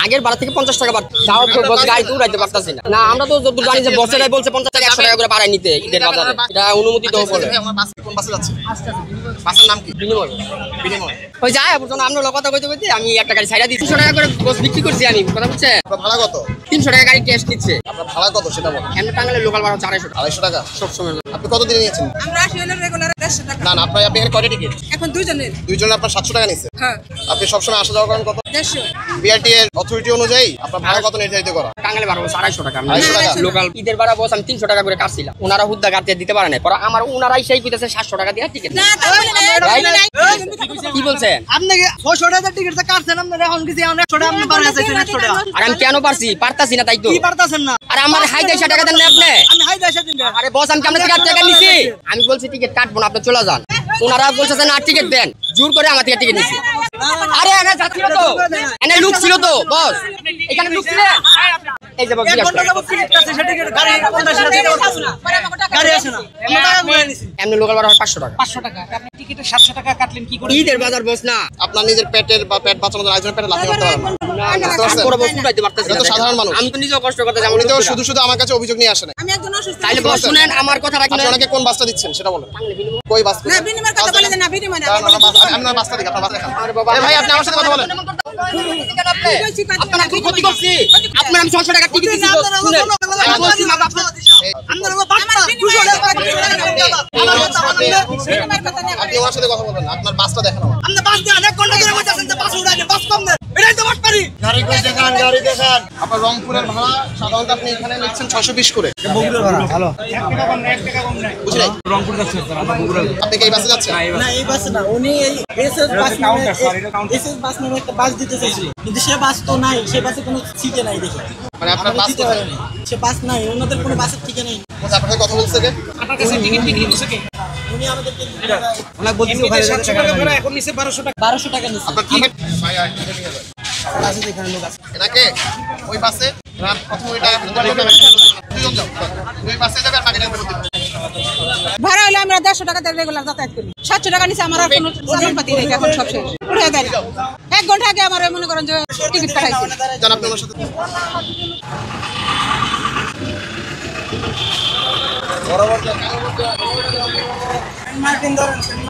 আগের ভাড়া থেকে 50 টাকা বাড়ছে। তাও গাড়ি তো উড়াইতে পারতাছি না। না আমরা তো যতদূর জানি যে বছরে বলছে 50 টাকা 100 টাকা করে বাড়াই নিতে ঈদের বাজারে। এটা অনুমতি তো বলে। আমরা বাসে কোন বাসে যাচ্ছি? বাসের নাম কি? বিনিময়। বিনিময়। ওই যায় বুঝুন আমরা কথা কইতে কইতে আমি একটা গাড়ি ছাইড়া দিই 300 টাকা করে বস বিক্রি করছি আমি। কথা বুঝছেন? আপনার ভাড়া কত? 300 টাকা গাড়ি টেস্ট নিচ্ছে। আপনার ভাড়া কত সেটা বলেন। এমনি টাঙ্গাইলের লোকাল ভাড়া 250 টাকা। 250 টাকা সব সময়। আপনি কত দিনে নিয়েছেন? আমরা আসলে রেগুলার 150 টাকা। না আপনি এখানে কয়টা টিকিট? এখন দুইজনের। দুইজনের আপনার 700 টাকা নিচ্ছে। হ্যাঁ। আপনি সবসময় আসা যাওয়া করেন কত? 150। বিআরটি এর অথরিটি অনুযায়ী আপনার ভাড়া কত নির্ধারিত করা? টাঙ্গাইলে ভাড়া 250 টাকা। 250 টাকা। লোকাল ঈদের ভাড়া বস আমি 300 টাকা করে কাটছিলাম। ওনারা হুদ্দা কাটতে দিতে পারে না। পরে আমার ওনারাই সেই কইতাছে 700 টাকা দিয়ে টিকিট। না তা বলে নাই। কি বলছেন? আপনি 600 টাকা টিকিট কাটছেন আপনারা এখন কিছু 100 টাকা আপনি বাড়ায় যাচ্ছেন 100 টাকা। আর আমি কেন পারতাছি না তাই তো। কি পারতাছেন না? আর আমার হাই 200 টাকা দেন না আপনি। আমি হাই 200 দিন। আরে বস আমি কেমনে টাকা নিছি? আমি বলছি টিকিট কাটবো না আপনি চলে যান। ওনারা বলছে না টিকিট দেন। জোর করে আমার থেকে টিকিট নিছি। আরে এনে যাচ্ছিল তো। এনে লোক ছিল তো বস। এখানে লোক ছিল। এই যে বস এক ঘন্টা যাবত টিকিট কাটছে সেটা টিকিট গাড়ি 50 টাকা দিতে পারতাছেন না। গাড়ি আসে না। আমরা টাকা ঘুরে নিছি। এমনি লোকাল ভাড়া 500 টাকা। 500 টাকা। আপনি টিকিটে 700 টাকা কাটলেন কি করে? ঈদের বাজার বস না। আপনার নিজের পেটের বা পেট বাঁচানোর জন্য আরেকজনের পেটে লাথি মারতে পারেন না। বুঝতে পারছেন? পুরো বস উঠাইতে পারতেছি এটা না। তো সাধারণ মানুষ। আমি তো নিজেও কষ্ট করতে যাবো। উনি তো শুধু আমার কাছে অভিযোগ নিয়ে আসেন। আমি একজন অসুস্থ। তাইলে বস শুনেন আমার কথা রাখেন। আপনি ওনাকে কোন বাসটা দিচ্ছেন সেটা বলেন। কই বাস? না বিনিময়ের কথা বলে না বিনিময় না। আমি না বাসটা দিই আপনার বাসটা দেখান। আরে বাবা ভাই আপনি আমার সাথে কথা বলেন। আপনার কি ক্ষতি করছি? আপনার আমি 600 টাকা টিকিট দিছি বস। শুনেন আমি বলছি না আপনার আপনারা বাসটা 200 টাকা আপনি ওনার সাথে কথা বলবেন। আপনার বাসটা দেখান আমার। আপনি বাস দিয়ে অনেক ঘন্টা ধরে বসে আছেন যে বাস উড়াইলে বাস কম দেন। এটাই তো বাস পারি। গাড়ি দেখান। আপনার রংপুরের ভাড়া সাধারণত আপনি এখানে নিচ্ছেন 620 করে। বগুড়ার ভাড়া ভালো। বুঝলেন? রংপুর যাচ্ছে আমরা বগুড়া। আপনি কি এই বাসে যাচ্ছেন? না এই বাস না উনি এই এসএস বাস এসএস বাস নামে একটা বাস দিতে চাইছিল কিন্তু সে বাস তো নাই সে বাসে কোনো সিটে নাই দেখি মানে আপনার বাস দিতে পারেনি সে বাস নাই ওনাদের কোনো বাসের ঠিকানা নেই আপনার কথা বলছে কে? আপনার কাছে টিকিট বিক্রি করছে কে? উনি আমাদেরকে ওনা বলছে ওখানে 700 টাকা ভাড়া এখন নিচে 1200 টাকা। 1200 টাকা নিচ্ছে আপনার টিকিট ভাই আর টিকিট নিয়ে যাবেন। আছে এখানে লোক আছে এনাকে ওই বাসে না প্রথম ওই টাকা দুজন যাও। দুই বাসে যাবে আর বাকি টাকা ফেরত দিবেন। ভাড়া হলে আমরা 150 টাকা দিয়ে রেগুলার যাতায়াত করি। 700 টাকা নিচে আমার আর কোনো সামানপাতি নেই এখন সব শেষ। উঠে দেন। 1 ঘন্টা আগে আমার মনে করেন যে টিকিট কাটাইছি। জান আপনি ওনার সাথে বরাবর মার্টিন ধরেন